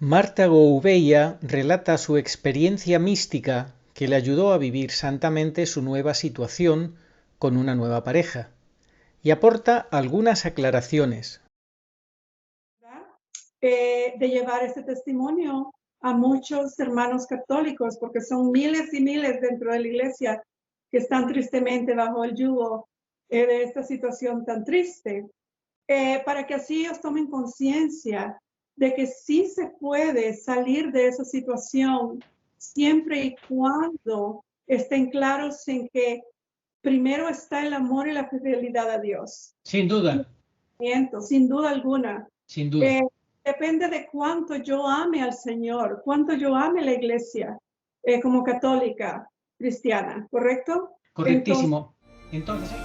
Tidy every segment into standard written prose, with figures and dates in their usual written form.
Marta Gouveia relata su experiencia mística que le ayudó a vivir santamente su nueva situación con una nueva pareja y aporta algunas aclaraciones. De llevar este testimonio a muchos hermanos católicos, porque son miles y miles dentro de la iglesia que están tristemente bajo el yugo de esta situación tan triste, para que así ellos tomen conciencia de que sí se puede salir de esa situación siempre y cuando estén claros en que primero está el amor y la fidelidad a Dios. Sin duda, Sin duda alguna. sin duda. Depende de cuánto yo ame al Señor, cuánto yo ame la iglesia como católica cristiana, ¿correcto? Correctísimo. Entonces,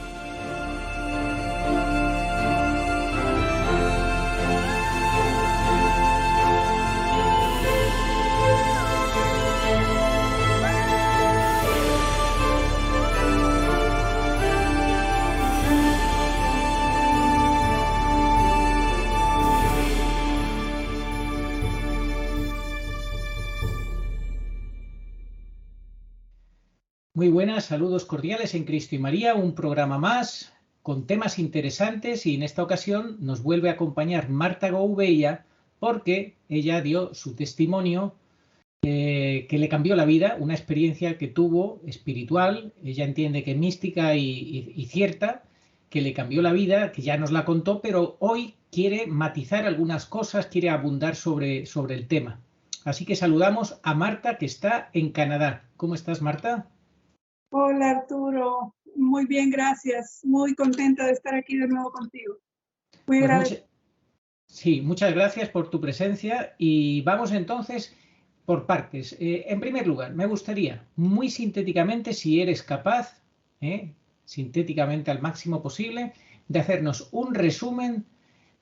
muy buenas, saludos cordiales en Cristo y María, un programa más con temas interesantes y en esta ocasión nos vuelve a acompañar Marta Gouveia porque ella dio su testimonio que le cambió la vida, una experiencia que tuvo espiritual, ella entiende que mística y cierta, que le cambió la vida, que ya nos la contó, pero hoy quiere matizar algunas cosas, quiere abundar sobre el tema. Así que saludamos a Marta, que está en Canadá. ¿Cómo estás, Marta? Hola Arturo, muy bien, gracias. Muy contenta de estar aquí de nuevo contigo. Muy Pues agradecida. sí, muchas gracias por tu presencia y vamos entonces por partes. En primer lugar, me gustaría muy sintéticamente, si eres capaz, sintéticamente al máximo posible, de hacernos un resumen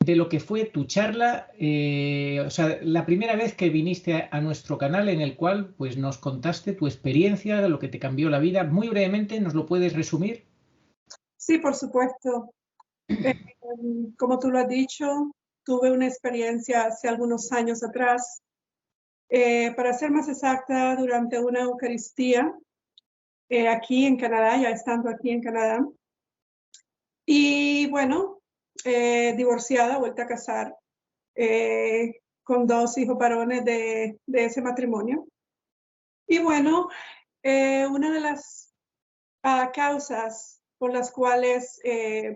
de lo que fue tu charla, o sea, la primera vez que viniste a nuestro canal en el cual pues, nos contaste tu experiencia, lo que te cambió la vida. Muy brevemente, ¿nos lo puedes resumir? Sí, por supuesto. Como tú lo has dicho, tuve una experiencia hace algunos años atrás. Para ser más exacta, durante una Eucaristía aquí en Canadá, ya estando aquí en Canadá. Y bueno, divorciada, vuelta a casar, con 2 hijos varones de ese matrimonio. Y bueno, una de las causas por las cuales,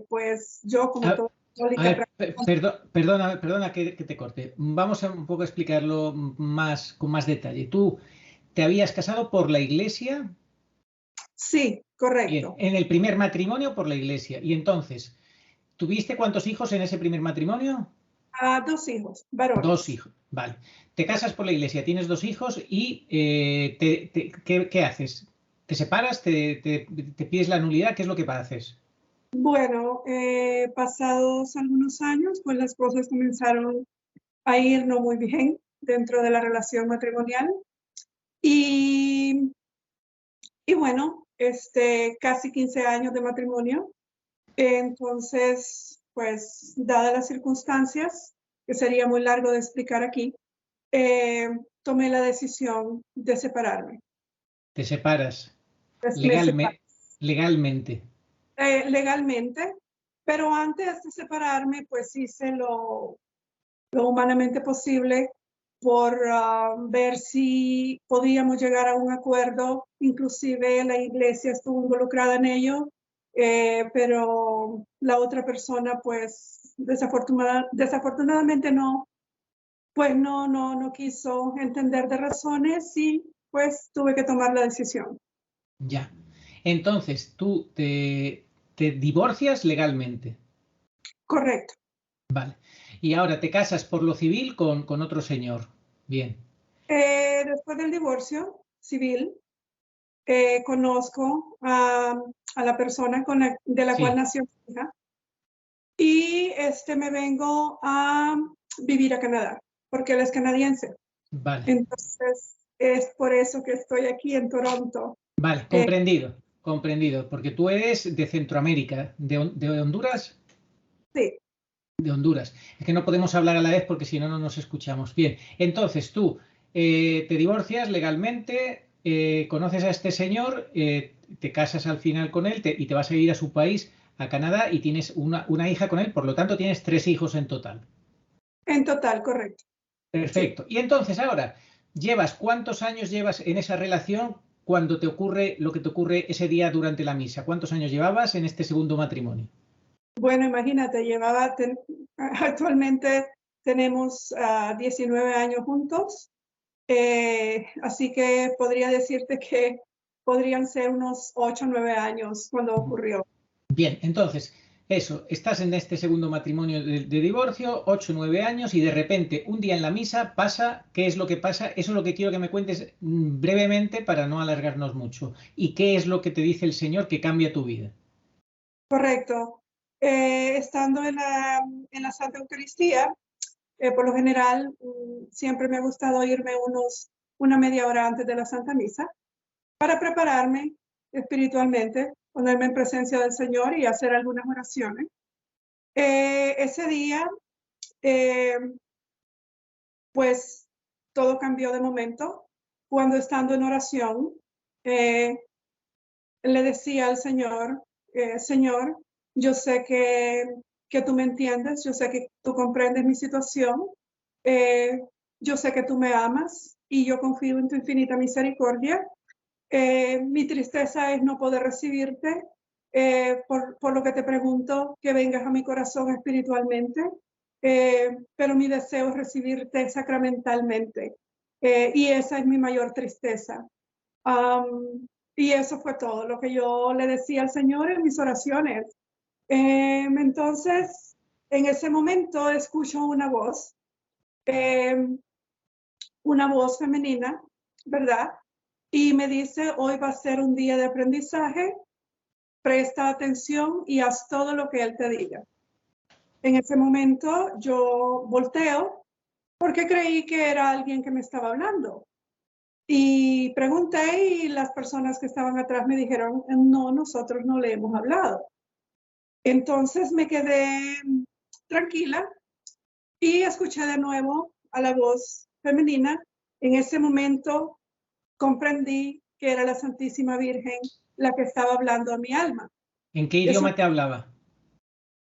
pues yo como toda católica... Perdona que te corte. Vamos a un poco explicarlo más, con más detalle. Tú te habías casado por la iglesia. Sí, Bien, correcto. en el primer matrimonio por la iglesia. Y entonces, ¿tuviste cuántos hijos en ese primer matrimonio? 2 hijos, 2 varones. hijos, vale. Te casas por la iglesia, tienes 2 hijos y ¿qué haces? ¿Te separas? ¿Te pides la nulidad? ¿Qué es lo que haces? Bueno, pasados algunos años, pues las cosas comenzaron a ir no muy bien dentro de la relación matrimonial. Y bueno, casi 15 años de matrimonio. Entonces, pues, dadas las circunstancias, que sería muy largo de explicar aquí, tomé la decisión de separarme. Te separas Pues me separé legalmente. legalmente, pero antes de separarme, pues hice lo humanamente posible por ver si podíamos llegar a un acuerdo. Inclusive la iglesia estuvo involucrada en ello, pero la otra persona, pues desafortunadamente no, pues no quiso entender de razones y pues tuve que tomar la decisión. Ya. Entonces, tú te divorcias legalmente. Correcto. Vale. Y ahora te casas por lo civil con otro señor. Bien. Después del divorcio civil, conozco a la persona de la cual Sí, nació mi hija y me vengo a vivir a Canadá, porque él es canadiense. vale. Entonces, es por eso que estoy aquí en Toronto. Vale, comprendido, comprendido. Porque tú eres de Centroamérica, de Honduras. Sí, De Honduras. Es que no podemos hablar a la vez porque si no, no nos escuchamos. Bien, entonces tú te divorcias legalmente, conoces a este señor, te casas al final con él y te vas a ir a su país, a Canadá, y tienes una hija con él, por lo tanto tienes 3 hijos en total. En total, correcto. Perfecto. Sí. Y entonces ahora, ¿cuántos años llevas en esa relación cuando te ocurre lo que te ocurre ese día durante la misa? ¿Cuántos años llevabas en este segundo matrimonio? Bueno, imagínate, actualmente tenemos 19 años juntos, así que podría decirte que podrían ser unos 8 o 9 años cuando ocurrió. Bien, entonces, eso, estás en este segundo matrimonio de divorcio, 8 o 9 años, y de repente, un día en la misa pasa, ¿qué es lo que pasa? Eso es lo que quiero que me cuentes brevemente para no alargarnos mucho. ¿Y qué es lo que te dice el Señor que cambia tu vida? Correcto. Estando en la Santa Eucaristía, por lo general, siempre me ha gustado irme una media hora antes de la Santa Misa para prepararme espiritualmente, ponerme en presencia del Señor y hacer algunas oraciones. Ese día, pues todo cambió de momento. Cuando estando en oración, le decía al Señor, Señor, yo sé que tú me entiendes, yo sé que tú comprendes mi situación, yo sé que tú me amas y yo confío en tu infinita misericordia. Mi tristeza es no poder recibirte, por lo que te pregunto que vengas a mi corazón espiritualmente, pero mi deseo es recibirte sacramentalmente, y esa es mi mayor tristeza. Y eso fue todo lo que yo le decía al Señor en mis oraciones. Entonces, en ese momento escucho una voz femenina, ¿verdad? Y me dice, hoy va a ser un día de aprendizaje, presta atención y haz todo lo que Él te diga. En ese momento yo volteo porque creí que era alguien que me estaba hablando. Y pregunté y las personas que estaban atrás me dijeron, no, nosotros no le hemos hablado. Entonces me quedé tranquila y escuché de nuevo a la voz femenina. En ese momento comprendí que era la Santísima Virgen la que estaba hablando a mi alma. ¿En qué Eso idioma te hablaba?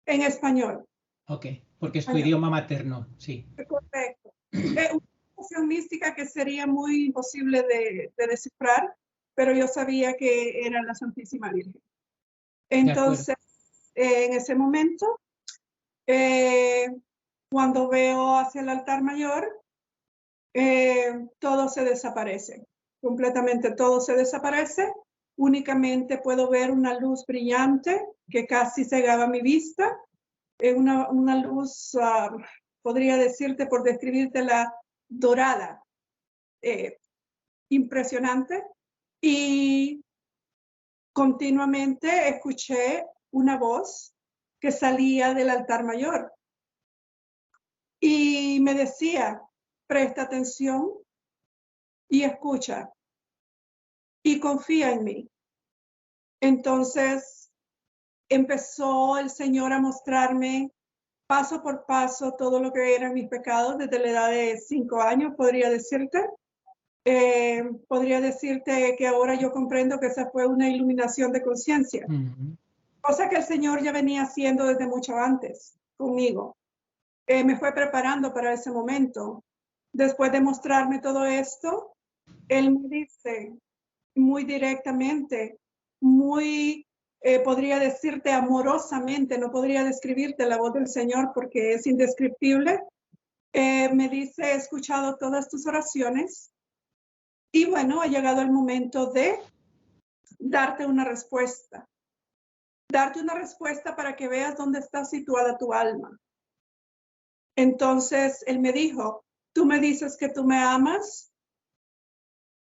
en español. Ok, porque es tu Español. idioma materno, sí. Correcto. Una situación mística que sería muy imposible de descifrar, pero yo sabía que era la Santísima Virgen. De acuerdo. Entonces, en ese momento, cuando veo hacia el altar mayor, todo se desaparece, completamente todo se desaparece. Únicamente puedo ver una luz brillante que casi cegaba mi vista, una luz, podría decirte, por describírtela, dorada, impresionante, y continuamente escuché una voz que salía del altar mayor y me decía, presta atención y escucha y confía en mí. Entonces empezó el Señor a mostrarme paso por paso todo lo que eran mis pecados desde la edad de 5 años, podría decirte. Podría decirte que ahora yo comprendo que esa fue una iluminación de conciencia, cosa que el Señor ya venía haciendo desde mucho antes conmigo. Me fue preparando para ese momento. Después de mostrarme todo esto, Él me dice muy directamente, podría decirte amorosamente, no podría describirte la voz del Señor porque es indescriptible. Me dice, he escuchado todas tus oraciones y bueno, ha llegado el momento de darte una respuesta. Darte una respuesta para que veas dónde está situada tu alma. Entonces, él me dijo, tú me dices que tú me amas.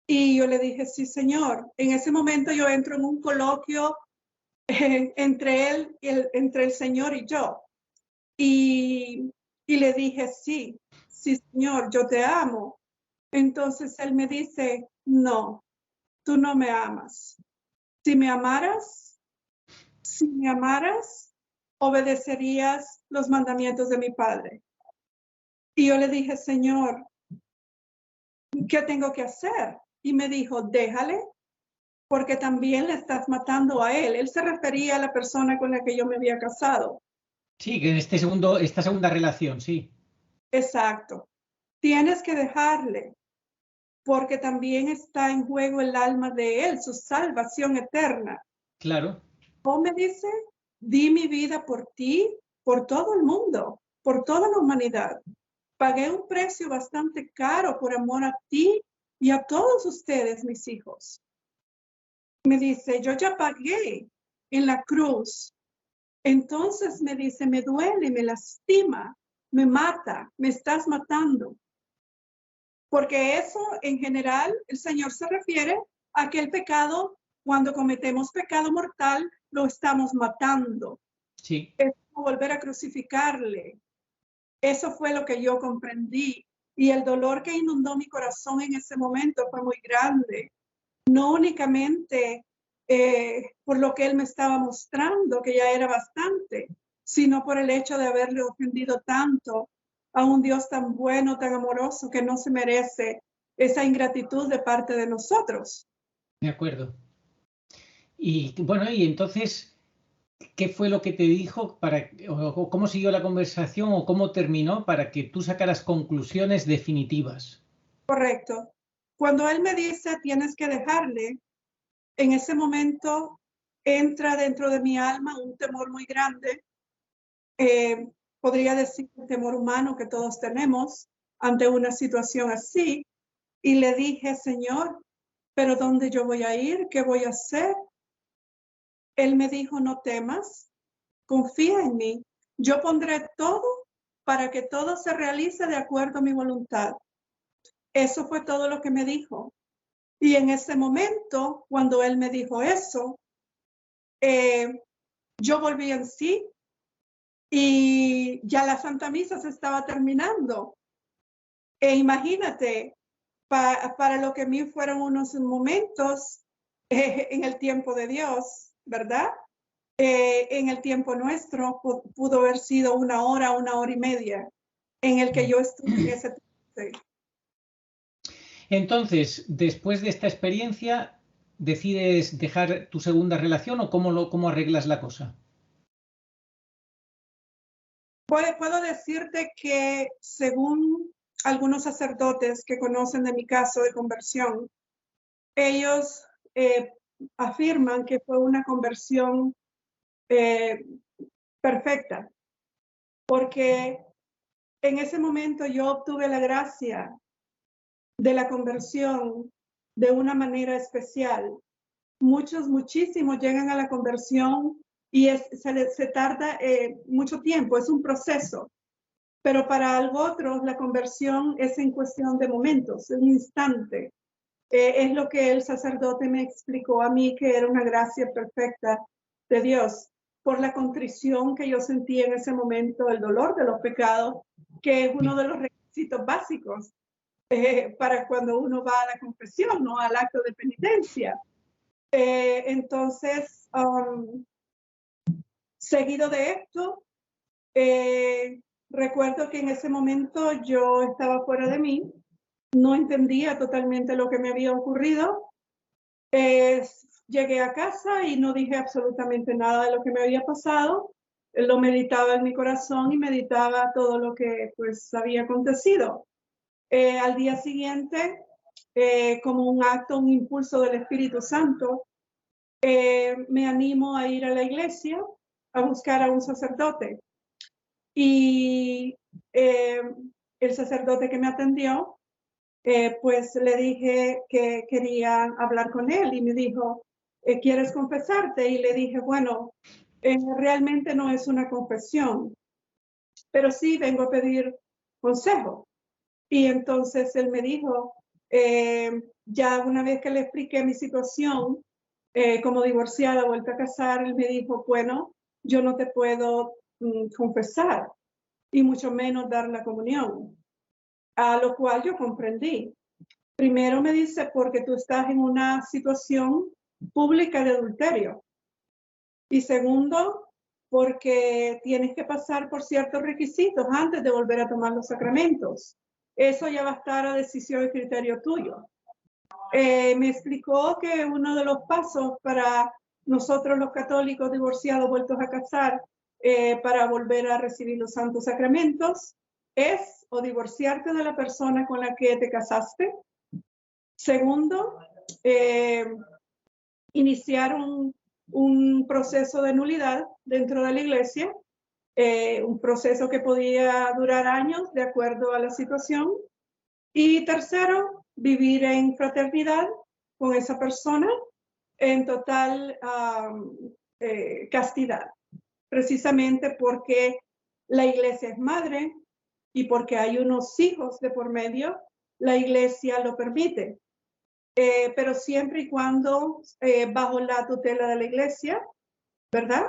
Y yo le dije, sí, Señor. En ese momento yo entro en un coloquio entre el Señor y yo. Y le dije, sí, Señor, yo te amo. Entonces él me dice, no, tú no me amas. Si me amaras, obedecerías los mandamientos de mi padre. Y yo le dije, Señor, ¿qué tengo que hacer? Y me dijo, déjale, porque también le estás matando a él. Él se refería a la persona con la que yo me había casado. Sí, que en esta segunda relación, sí. Exacto. Tienes que dejarle, porque también está en juego el alma de él, su salvación eterna. Claro. ¿Cómo me dice? Di mi vida por ti, por todo el mundo, por toda la humanidad. Pagué un precio bastante caro por amor a ti y a todos ustedes, mis hijos. Me dice, yo ya pagué en la cruz. Entonces me dice, me duele, me lastima, me mata, me estás matando. Porque eso en general, el Señor se refiere a que el pecado, cuando cometemos pecado mortal, lo estamos matando. Sí. Es como volver a crucificarle. Eso fue lo que yo comprendí. Y el dolor que inundó mi corazón en ese momento fue muy grande. No únicamente por lo que él me estaba mostrando, que ya era bastante, sino por el hecho de haberle ofendido tanto a un Dios tan bueno, tan amoroso, que no se merece esa ingratitud de parte de nosotros. De acuerdo. Y bueno, y entonces, ¿qué fue lo que te dijo o cómo siguió la conversación o cómo terminó para que tú sacaras conclusiones definitivas? Correcto. Cuando él me dice, tienes que dejarle, en ese momento entra dentro de mi alma un temor muy grande. Podría decir el temor humano que todos tenemos ante una situación así. Y le dije, Señor, ¿pero dónde yo voy a ir? ¿Qué voy a hacer? Él me dijo, no temas, confía en mí. Yo pondré todo para que todo se realice de acuerdo a mi voluntad. Eso fue todo lo que me dijo. Y en ese momento, cuando él me dijo eso, yo volví en sí y ya la Santa Misa se estaba terminando. E imagínate, para lo que a mí fueron unos momentos en el tiempo de Dios, ¿verdad? En el tiempo nuestro pudo haber sido 1 hora, 1 hora y media en el que yo estuve en ese tiempo. Entonces, después de esta experiencia, ¿decides dejar tu segunda relación o cómo arreglas la cosa? Puedo decirte que según algunos sacerdotes que conocen de mi caso de conversión, ellos afirman que fue una conversión perfecta, porque en ese momento yo obtuve la gracia de la conversión de una manera especial. Muchísimos llegan a la conversión y se tarda mucho tiempo, es un proceso. Pero para otros la conversión es en cuestión de momentos, en un instante. Es lo que el sacerdote me explicó a mí, que era una gracia perfecta de Dios, por la contrición que yo sentí en ese momento, el dolor de los pecados, que es uno de los requisitos básicos para cuando uno va a la confesión, no al acto de penitencia. Entonces, seguido de esto, recuerdo que en ese momento yo estaba fuera de mí, no entendía totalmente lo que me había ocurrido. Llegué a casa y no dije absolutamente nada de lo que me había pasado. Lo meditaba en mi corazón y meditaba todo lo que pues había acontecido. Al día siguiente, como un acto, un impulso del Espíritu Santo, me animo a ir a la iglesia a buscar a un sacerdote. Y el sacerdote que me atendió, pues le dije que quería hablar con él y me dijo, ¿quieres confesarte? Y le dije, bueno, realmente no es una confesión, pero sí vengo a pedir consejo. Y entonces él me dijo, ya una vez que le expliqué mi situación, como divorciada, vuelta a casar, él me dijo, bueno, yo no te puedo confesar y mucho menos dar la comunión. A lo cual yo comprendí. Primero me dice, porque tú estás en una situación pública de adulterio. Y segundo, porque tienes que pasar por ciertos requisitos antes de volver a tomar los sacramentos. Eso ya va a estar a decisión y criterio tuyo. Me explicó que uno de los pasos para nosotros los católicos divorciados vueltos a casar, para volver a recibir los santos sacramentos, es o divorciarte de la persona con la que te casaste. Segundo, iniciar un proceso de nulidad dentro de la iglesia, un proceso que podía durar años de acuerdo a la situación. Y tercero, vivir en fraternidad con esa persona en total castidad, precisamente porque la iglesia es madre y porque hay unos hijos de por medio, la iglesia lo permite. Pero siempre y cuando bajo la tutela de la iglesia, ¿verdad?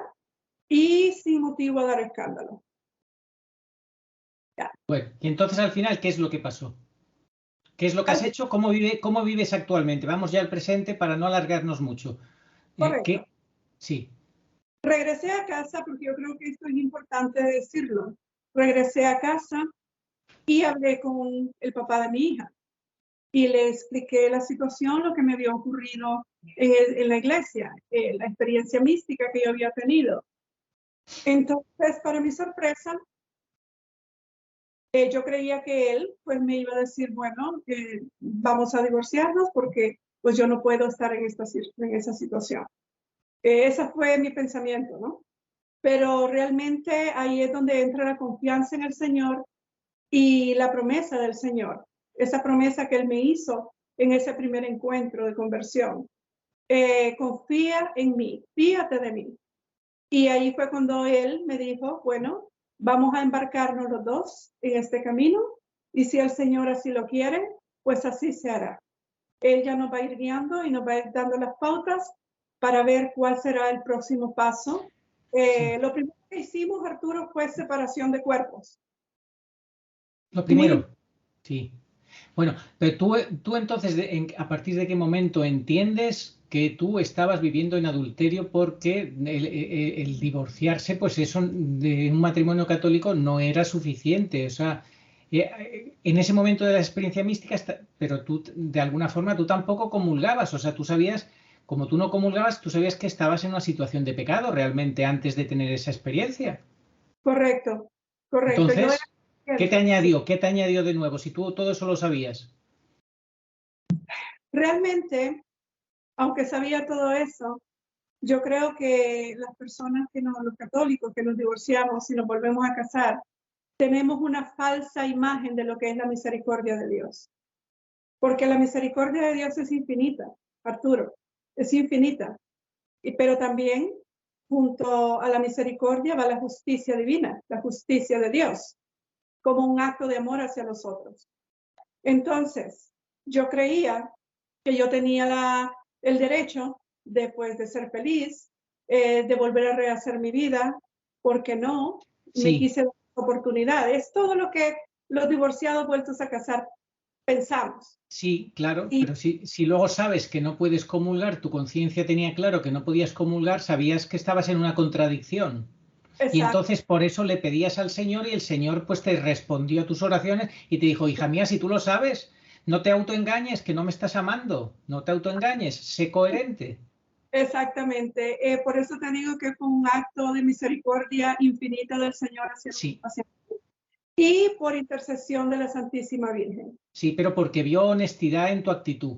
Y sin motivo a dar escándalo. Ya. Bueno, y entonces al final, ¿qué es lo que pasó? ¿Qué es lo que has hecho? ¿Cómo vives actualmente? Vamos ya al presente para no alargarnos mucho. Correcto. Sí. Regresé a casa, porque yo creo que esto es importante decirlo. Regresé a casa y hablé con el papá de mi hija. Y le expliqué la situación, lo que me había ocurrido en la iglesia, la experiencia mística que yo había tenido. Entonces, para mi sorpresa, yo creía que él pues me iba a decir, bueno, vamos a divorciarnos porque pues yo no puedo estar en esa situación. Ese fue mi pensamiento, ¿no? Pero realmente ahí es donde entra la confianza en el Señor y la promesa del Señor. Esa promesa que Él me hizo en ese primer encuentro de conversión. Confía en mí, fíjate de mí. Y ahí fue cuando Él me dijo, bueno, vamos a embarcarnos los dos en este camino y si el Señor así lo quiere, pues así se hará. Él ya nos va a ir guiando y nos va a ir dando las pautas para ver cuál será el próximo paso. Sí. Lo primero que hicimos, Arturo, fue separación de cuerpos. Lo primero, sí. Bueno, pero tú entonces, ¿a partir de qué momento entiendes que tú estabas viviendo en adulterio porque el divorciarse, pues eso de un matrimonio católico no era suficiente? O sea, en ese momento de la experiencia mística, pero tú de alguna forma tú tampoco comulgabas, o sea, tú sabías, como tú no comulgabas, tú sabías que estabas en una situación de pecado realmente antes de tener esa experiencia. Correcto, correcto. Entonces, ¿qué te añadió? ¿Qué te añadió de nuevo? Si tú todo eso lo sabías. Realmente, aunque sabía todo eso, yo creo que las personas los católicos que nos divorciamos y nos volvemos a casar, tenemos una falsa imagen de lo que es la misericordia de Dios. Porque la misericordia de Dios es infinita, Arturo, es infinita. Pero también, junto a la misericordia, va la justicia divina, la justicia de Dios, como un acto de amor hacia nosotros. Entonces, yo creía que yo tenía el derecho de ser feliz, de volver a rehacer mi vida, porque no, sí. Me quise dar oportunidad. Es todo lo que los divorciados vueltos a casar pensamos. Sí, claro, pero si luego sabes que no puedes comulgar, tu conciencia tenía claro que no podías comulgar, sabías que estabas en una contradicción. Exacto. Y entonces por eso le pedías al Señor y el Señor pues te respondió a tus oraciones y te dijo, hija mía, si tú lo sabes, no te autoengañes, que no me estás amando, no te autoengañes, sé coherente. Exactamente, por eso te digo que fue un acto de misericordia infinita del Señor hacia mí. Y por intercesión de la Santísima Virgen. Sí, pero porque vio honestidad en tu actitud.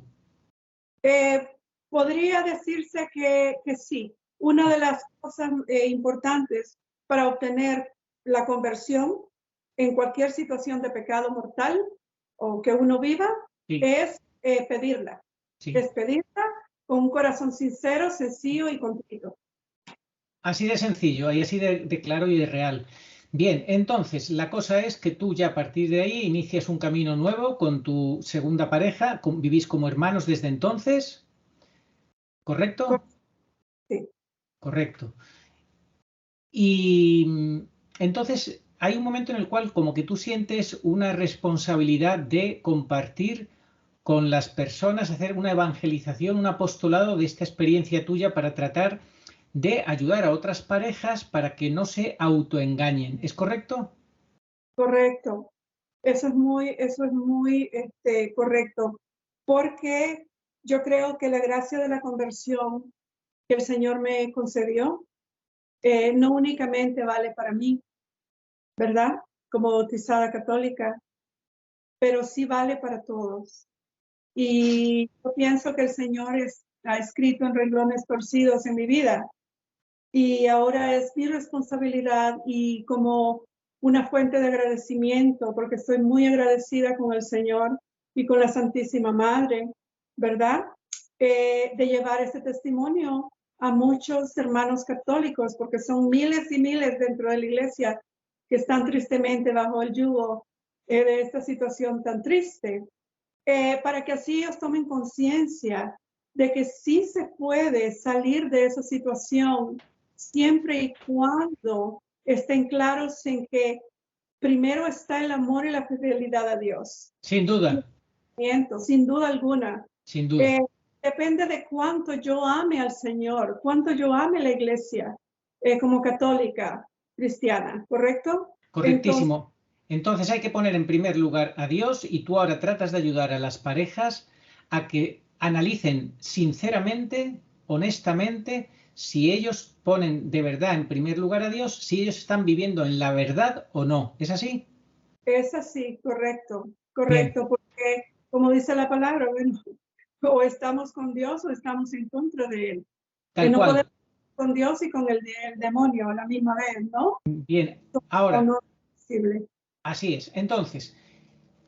Podría decirse que sí. Una de las cosas importantes para obtener la conversión en cualquier situación de pecado mortal o que uno viva, sí. Es pedirla. Sí. Es pedirla con un corazón sincero, sencillo y contrito. Así de sencillo y así de claro y de real. Bien, entonces la cosa es que tú ya a partir de ahí inicias un camino nuevo con tu segunda pareja, vivís como hermanos desde entonces, ¿correcto? Sí. Correcto. Y entonces hay un momento en el cual como que tú sientes una responsabilidad de compartir con las personas, hacer una evangelización, un apostolado de esta experiencia tuya para tratar de ayudar a otras parejas para que no se autoengañen. ¿Es correcto? Correcto. Eso es muy correcto. Porque yo creo que la gracia de la conversión que el Señor me concedió no únicamente vale para mí, ¿verdad? Como bautizada católica, pero sí vale para todos. Y yo pienso que el Señor ha escrito en renglones torcidos en mi vida. Y ahora es mi responsabilidad y como una fuente de agradecimiento, porque estoy muy agradecida con el Señor y con la Santísima Madre, ¿verdad? De llevar este testimonio a muchos hermanos católicos, porque son miles y miles dentro de la iglesia que están tristemente bajo el yugo de esta situación tan triste, para que así ellos tomen conciencia de que sí se puede salir de esa situación siempre y cuando estén claros en que primero está el amor y la fidelidad a Dios. Sin duda. Sin duda alguna. Sin duda. Depende de cuánto yo ame al Señor, cuánto yo ame la iglesia como católica cristiana, ¿correcto? Correctísimo. Entonces hay que poner en primer lugar a Dios y tú ahora tratas de ayudar a las parejas a que analicen sinceramente, honestamente, si ellos ponen de verdad en primer lugar a Dios, si ellos están viviendo en la verdad o no. ¿Es así? Es así, correcto, Bien. porque como dice la palabra, bueno, o estamos con Dios o estamos en contra de Él. Tal No cual. podemos con Dios y con el demonio a la misma vez, ¿no? Bien. O Ahora, no es posible. así es. Entonces,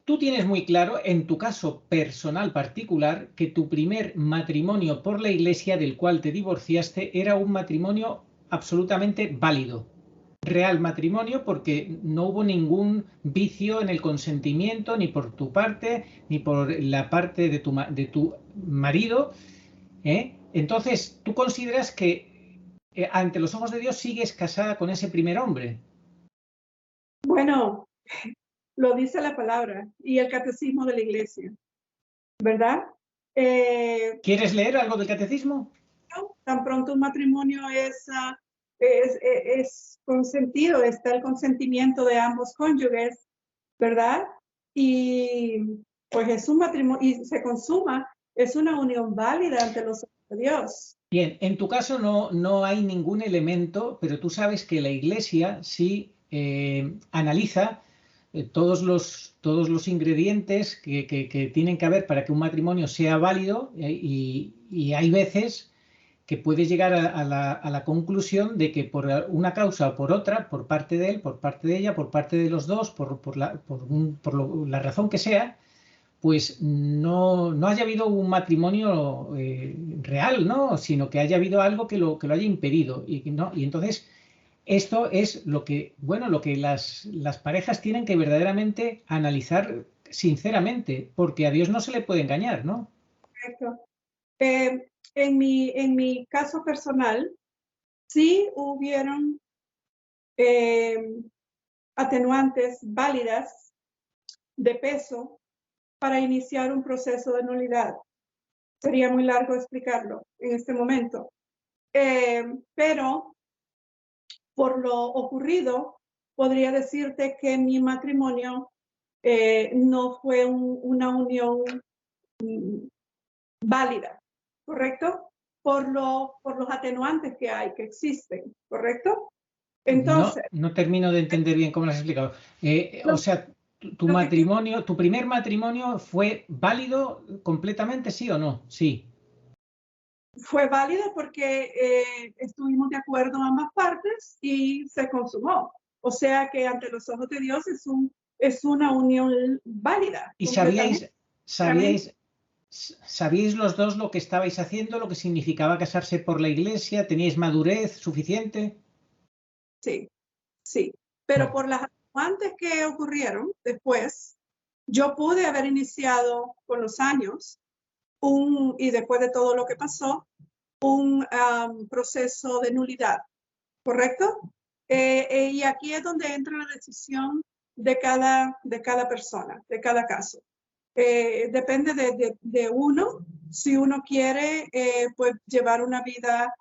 tú tienes muy claro, en tu caso personal particular, que tu primer matrimonio por la iglesia del cual te divorciaste era un matrimonio absolutamente válido. Real matrimonio porque no hubo ningún vicio en el consentimiento, ni por tu parte, ni por la parte de tu marido. Entonces, ¿tú consideras que ante los ojos de Dios sigues casada con ese primer hombre? Bueno, lo dice la palabra y el catecismo de la iglesia, ¿verdad? ¿Quieres leer algo del catecismo? Tan pronto un matrimonio es consentido, está el consentimiento de ambos cónyuges, ¿verdad? Y pues es un matrimonio y se consuma, es una unión válida ante los ojos de Dios. Bien, en tu caso no hay ningún elemento, pero tú sabes que la Iglesia sí analiza todos los ingredientes que tienen que haber para que un matrimonio sea válido y hay veces que puedes llegar a la conclusión de que por una causa o por otra, por parte de él, por parte de ella, por parte de los dos, por la razón que sea, pues no haya habido un matrimonio real, ¿no? Sino que haya habido algo que lo haya impedido. Y entonces esto es lo que las parejas tienen que verdaderamente analizar sinceramente, porque a Dios no se le puede engañar, ¿no? Correcto. En mi caso personal, sí hubieron atenuantes válidas de peso para iniciar un proceso de nulidad. Sería muy largo explicarlo en este momento. Pero por lo ocurrido, podría decirte que mi matrimonio no fue una unión válida, ¿correcto? Por los atenuantes que hay, que existen, ¿correcto? Entonces, no termino de entender bien cómo lo has explicado. O sea, tu primer matrimonio fue válido completamente, ¿sí o no? Sí. fue válido porque estuvimos de acuerdo ambas partes y se consumó. O sea que ante los ojos de Dios es una unión válida. ¿Y sabíais los dos lo que estabais haciendo, lo que significaba casarse por la iglesia? ¿Teníais madurez suficiente? Sí, sí. Pero por las atenuantes que ocurrieron después, yo pude haber iniciado con los años y después de todo lo que pasó, un proceso de nulidad, ¿correcto? Y aquí es donde entra la decisión de cada persona, de cada caso. Depende de uno, si uno quiere pues llevar una vida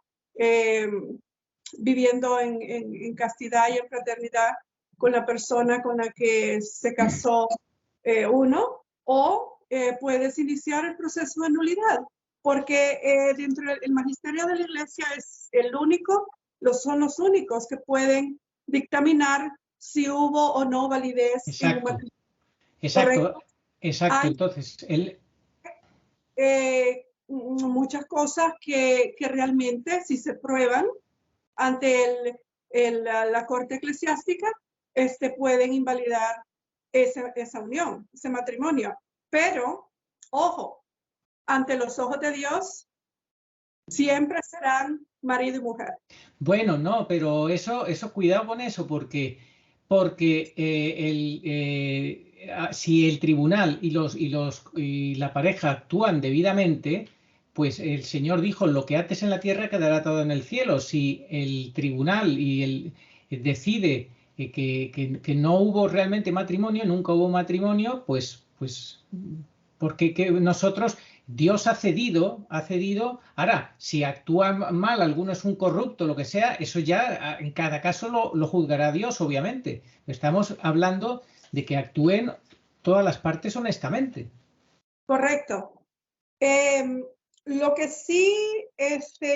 viviendo en castidad y en fraternidad con la persona con la que se casó uno, o puedes iniciar el proceso de nulidad, porque dentro del magisterio de la Iglesia es el único, son los únicos que pueden dictaminar si hubo o no validez. Exacto, exacto, exacto. Entonces, muchas cosas que realmente, si se prueban ante la corte eclesiástica, pueden invalidar esa unión, ese matrimonio. Pero, ojo, ante los ojos de Dios, siempre serán marido y mujer. Bueno, no, pero eso cuidado con eso, porque si el tribunal y la pareja actúan debidamente, pues el Señor dijo, lo que ates en la tierra quedará todo en el cielo. Si el tribunal decide que no hubo realmente matrimonio, nunca hubo matrimonio, pues porque nosotros, Dios ha cedido. Ahora, si actúa mal, alguno es un corrupto, lo que sea, eso ya en cada caso lo juzgará Dios, obviamente. Estamos hablando de que actúen todas las partes honestamente. Correcto. Lo que sí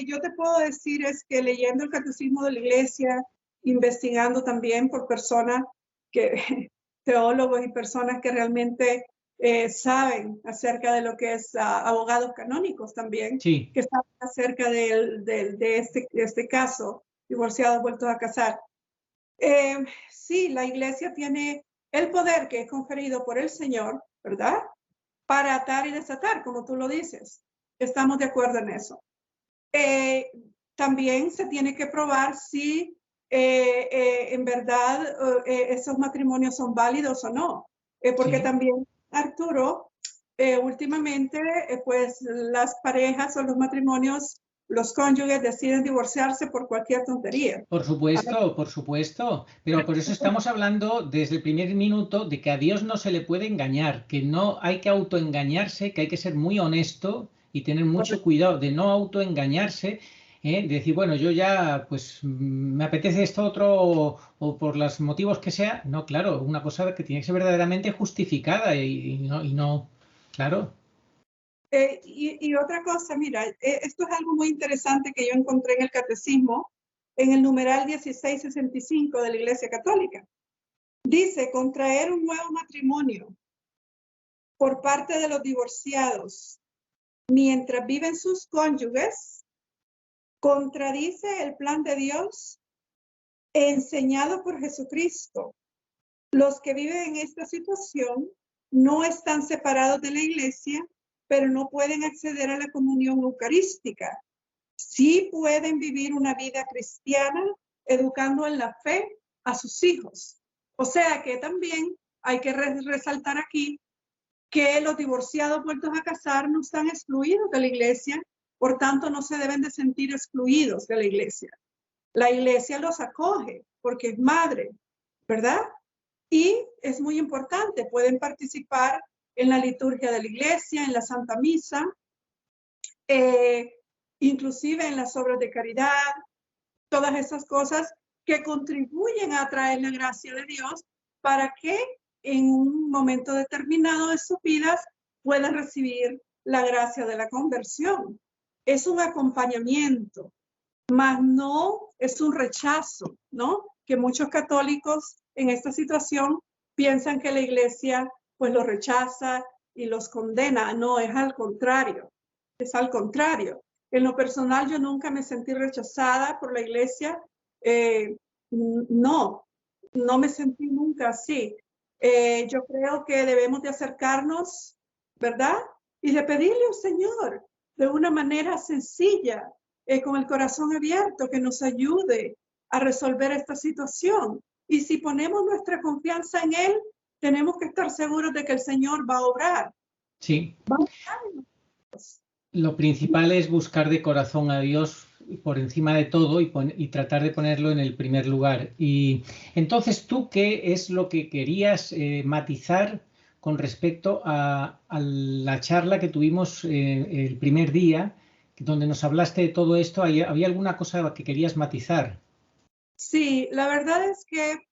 yo te puedo decir es que leyendo el Catecismo de la Iglesia, investigando también por personas teólogos y personas que realmente saben acerca de lo que es abogados canónicos también, sí, que saben acerca de este caso, divorciados vueltos a casar. Sí, la Iglesia tiene el poder que es conferido por el Señor, ¿verdad?, para atar y desatar, como tú lo dices. Estamos de acuerdo en eso. También se tiene que probar si en verdad esos matrimonios son válidos o no. Porque también, Arturo, últimamente, pues las parejas o los matrimonios, los cónyuges deciden divorciarse por cualquier tontería. Por supuesto. Pero por eso estamos hablando desde el primer minuto de que a Dios no se le puede engañar, que no hay que autoengañarse, que hay que ser muy honesto y tener mucho cuidado de no autoengañarse, decir, bueno, yo ya, pues me apetece esto otro o por los motivos que sea. No, claro, una cosa que tiene que ser verdaderamente justificada y no, claro. Y otra cosa, mira, esto es algo muy interesante que yo encontré en el Catecismo, en el numeral 1665 de la Iglesia Católica. Dice, contraer un nuevo matrimonio por parte de los divorciados mientras viven sus cónyuges contradice el plan de Dios enseñado por Jesucristo. Los que viven en esta situación no están separados de la Iglesia, pero no pueden acceder a la comunión eucarística. Sí pueden vivir una vida cristiana educando en la fe a sus hijos. O sea que también hay que resaltar aquí que los divorciados vueltos a casar no están excluidos de la Iglesia, por tanto no se deben de sentir excluidos de la Iglesia. La Iglesia los acoge porque es madre, ¿verdad? Y es muy importante, pueden participar en la liturgia de la Iglesia, en la Santa Misa, inclusive en las obras de caridad, todas esas cosas que contribuyen a atraer la gracia de Dios para que en un momento determinado de sus vidas puedan recibir la gracia de la conversión. Es un acompañamiento, mas no es un rechazo, ¿no? Que muchos católicos en esta situación piensan que la Iglesia pues los rechaza y los condena. No, es al contrario. Es al contrario. En lo personal yo nunca me sentí rechazada por la Iglesia. No me sentí nunca así. Yo creo que debemos de acercarnos, ¿verdad? Y de pedirle al Señor de una manera sencilla, con el corazón abierto, que nos ayude a resolver esta situación. Y si ponemos nuestra confianza en Él, tenemos que estar seguros de que el Señor va a obrar. Sí. Lo principal es buscar de corazón a Dios por encima de todo y tratar de ponerlo en el primer lugar. Y entonces, ¿tú qué es lo que querías matizar con respecto a la charla que tuvimos el primer día, donde nos hablaste de todo esto, ¿había alguna cosa que querías matizar? Sí, la verdad es que,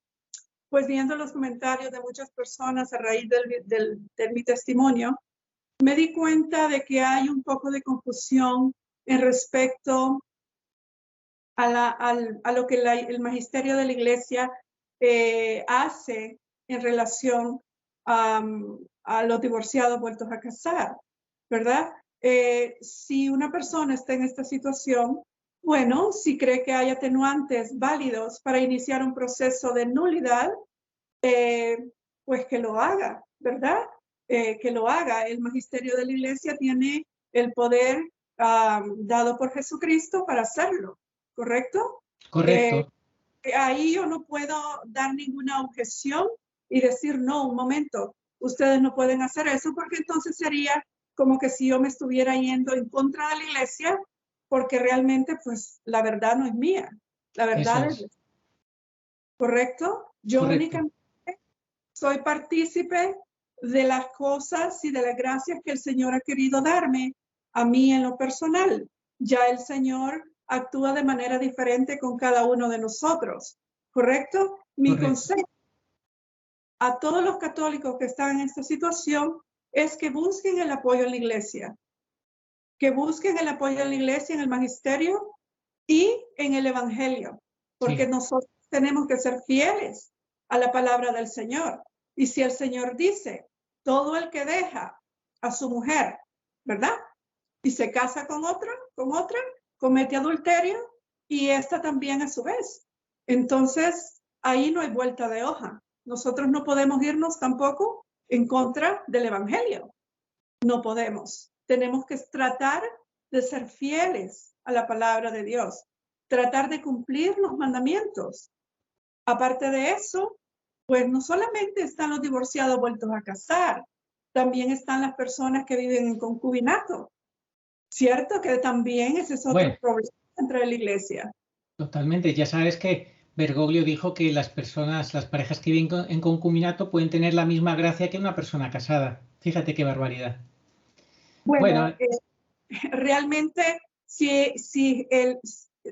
pues viendo los comentarios de muchas personas a raíz de mi testimonio, me di cuenta de que hay un poco de confusión en respecto a lo que el magisterio de la iglesia hace en relación a los divorciados vueltos a casar, ¿verdad? Si una persona está en esta situación, bueno, si cree que hay atenuantes válidos para iniciar un proceso de nulidad, pues que lo haga, ¿verdad? Que lo haga. El magisterio de la iglesia tiene el poder dado por Jesucristo para hacerlo, ¿correcto? Correcto. Ahí yo no puedo dar ninguna objeción y decir, no, un momento, ustedes no pueden hacer eso, porque entonces sería como que si yo me estuviera yendo en contra de la iglesia, porque realmente, pues, la verdad no es mía. La verdad es correcto. Yo únicamente soy partícipe de las cosas y de las gracias que el Señor ha querido darme a mí en lo personal. Ya el Señor actúa de manera diferente con cada uno de nosotros, ¿correcto? Mi consejo a todos los católicos que están en esta situación es que busquen el apoyo en la iglesia, que busquen el apoyo en la iglesia, en el magisterio y en el evangelio, porque nosotros tenemos que ser fieles a la palabra del Señor. Y si el Señor dice, todo el que deja a su mujer, ¿verdad? Y se casa con otra, comete adulterio y esta también a su vez. Entonces, ahí no hay vuelta de hoja. Nosotros no podemos irnos tampoco en contra del evangelio. No podemos. Tenemos que tratar de ser fieles a la palabra de Dios, tratar de cumplir los mandamientos. Aparte de eso, pues no solamente están los divorciados vueltos a casar, también están las personas que viven en concubinato, ¿cierto? Que también ese es otro problema dentro de la iglesia. Totalmente. Ya sabes que Bergoglio dijo que las parejas que viven en concubinato pueden tener la misma gracia que una persona casada. Fíjate qué barbaridad. Bueno, realmente,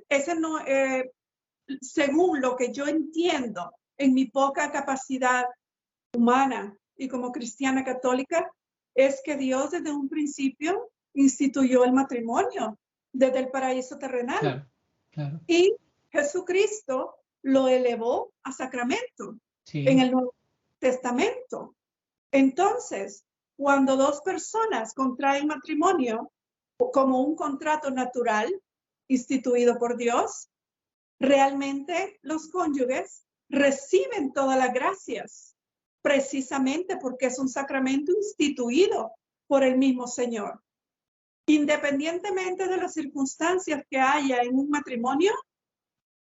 ese no, según lo que yo entiendo en mi poca capacidad humana y como cristiana católica, es que Dios desde un principio instituyó el matrimonio desde el paraíso terrenal. Claro. Y Jesucristo lo elevó a sacramento en el Nuevo Testamento. Entonces, cuando dos personas contraen matrimonio como un contrato natural instituido por Dios, realmente los cónyuges reciben todas las gracias, precisamente porque es un sacramento instituido por el mismo Señor. Independientemente de las circunstancias que haya en un matrimonio,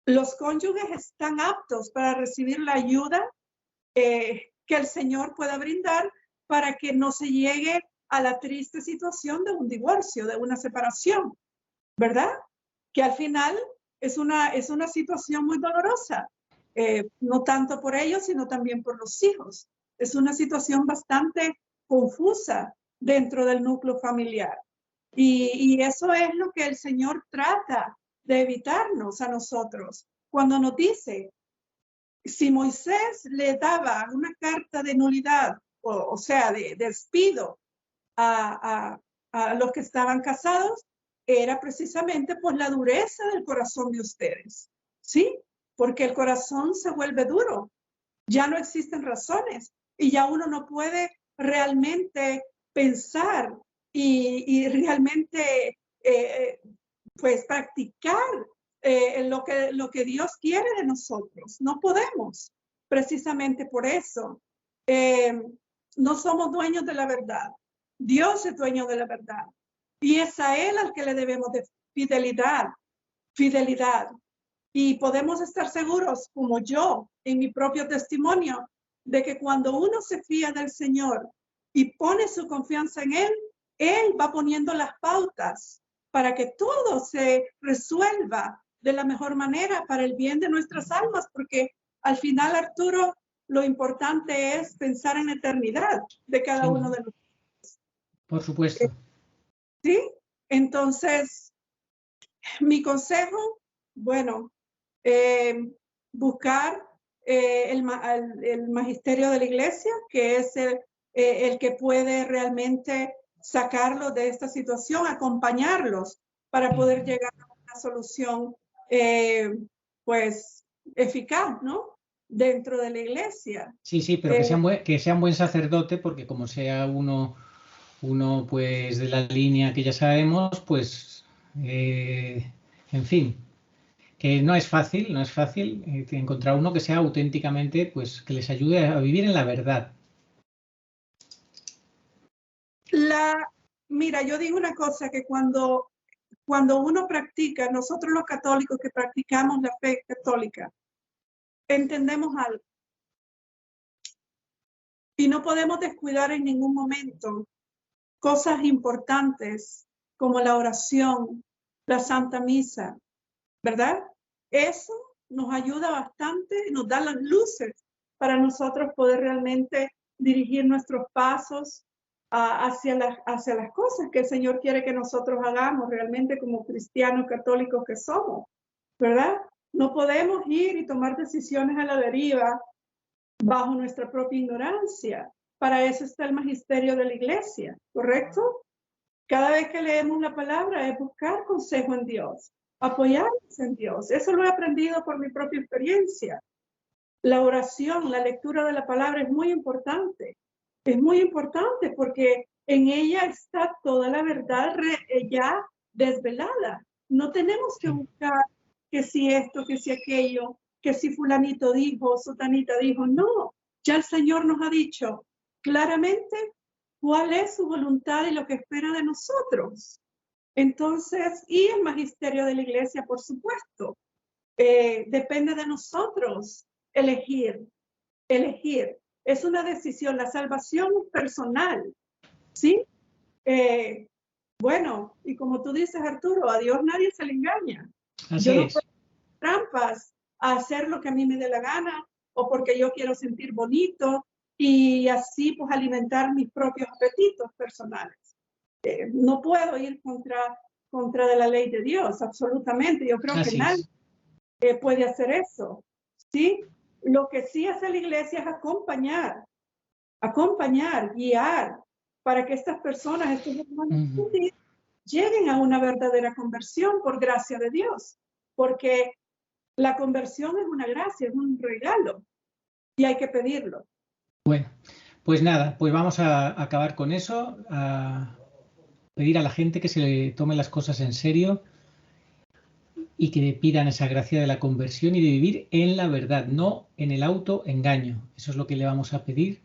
los cónyuges están aptos para recibir la ayuda que el Señor pueda brindar para que no se llegue a la triste situación de un divorcio, de una separación, ¿verdad? Que al final es una situación muy dolorosa, no tanto por ellos, sino también por los hijos. Es una situación bastante confusa dentro del núcleo familiar. Y eso es lo que el Señor trata de evitarnos a nosotros cuando nos dice, si Moisés le daba una carta de nulidad, o sea, de despido a los que estaban casados, era precisamente por la dureza del corazón de ustedes, ¿sí? Porque el corazón se vuelve duro, ya no existen razones y ya uno no puede realmente pensar y realmente pues practicar lo que Dios quiere de nosotros. No podemos, precisamente por eso. No somos dueños de la verdad. Dios es dueño de la verdad. Y es a Él al que le debemos de fidelidad. Y podemos estar seguros, como yo, en mi propio testimonio, de que cuando uno se fía del Señor y pone su confianza en Él va poniendo las pautas para que todo se resuelva de la mejor manera para el bien de nuestras almas, porque al final, Arturo, lo importante es pensar en la eternidad de cada uno de nosotros. Por supuesto. ¿Sí? Entonces, Mi consejo, bueno, buscar el magisterio de la iglesia, que es el que puede realmente sacarlos de esta situación, acompañarlos para poder llegar a una solución pues eficaz, ¿no? Dentro de la iglesia. Sí, sí, pero que sea un buen sacerdote, porque como sea uno pues de la línea que ya sabemos, pues en fin, que no es fácil encontrar uno que sea auténticamente, pues que les ayude a vivir en la verdad. Mira, yo digo una cosa, que cuando uno practica, nosotros los católicos que practicamos la fe católica, entendemos algo. Y no podemos descuidar en ningún momento cosas importantes como la oración, la Santa Misa, ¿verdad? Eso nos ayuda bastante, nos da las luces para nosotros poder realmente dirigir nuestros pasos hacia las cosas que el Señor quiere que nosotros hagamos realmente como cristianos católicos que somos, ¿verdad? No podemos ir y tomar decisiones a la deriva bajo nuestra propia ignorancia. Para eso está el magisterio de la iglesia, ¿correcto? Cada vez que leemos la palabra es buscar consejo en Dios, apoyarnos en Dios. Eso lo he aprendido por mi propia experiencia. La oración, la lectura de la palabra es muy importante. Es muy importante porque en ella está toda la verdad ya desvelada. No tenemos que buscar que si esto, que si aquello, que si fulanito dijo, sotanita dijo. No, ya el Señor nos ha dicho claramente cuál es su voluntad y lo que espera de nosotros. Entonces, y el magisterio de la iglesia, por supuesto, depende de nosotros elegir. Es una decisión, la salvación es personal, ¿sí? Bueno, y como tú dices, Arturo, a Dios nadie se le engaña. Así yo no es. puedo hacer trampas a hacer lo que a mí me dé la gana o porque yo quiero sentir bonito y así pues alimentar mis propios apetitos personales. No puedo ir contra de la ley de Dios, absolutamente. Yo creo que Así nadie es. puede hacer eso, ¿sí? Lo que sí hace la iglesia es acompañar, guiar, para que estas personas, estos hermanos, lleguen a una verdadera conversión por gracia de Dios, porque la conversión es una gracia, es un regalo y hay que pedirlo. Bueno, pues nada, pues vamos a acabar con eso, a pedir a la gente que se le tome las cosas en serio y que pidan esa gracia de la conversión y de vivir en la verdad, no en el autoengaño. Eso es lo que le vamos a pedir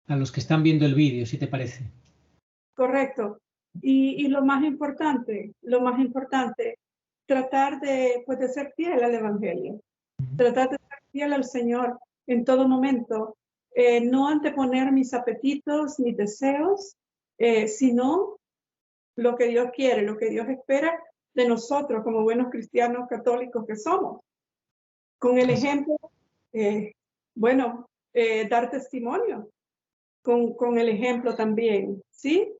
a los que están viendo el vídeo, si te parece. Correcto. Y lo más importante, tratar de ser fiel al Evangelio, tratar de ser fiel al Señor en todo momento, no anteponer mis apetitos, mis deseos, sino lo que Dios quiere, lo que Dios espera de nosotros como buenos cristianos católicos que somos. Con el ejemplo, dar testimonio con el ejemplo también, ¿sí?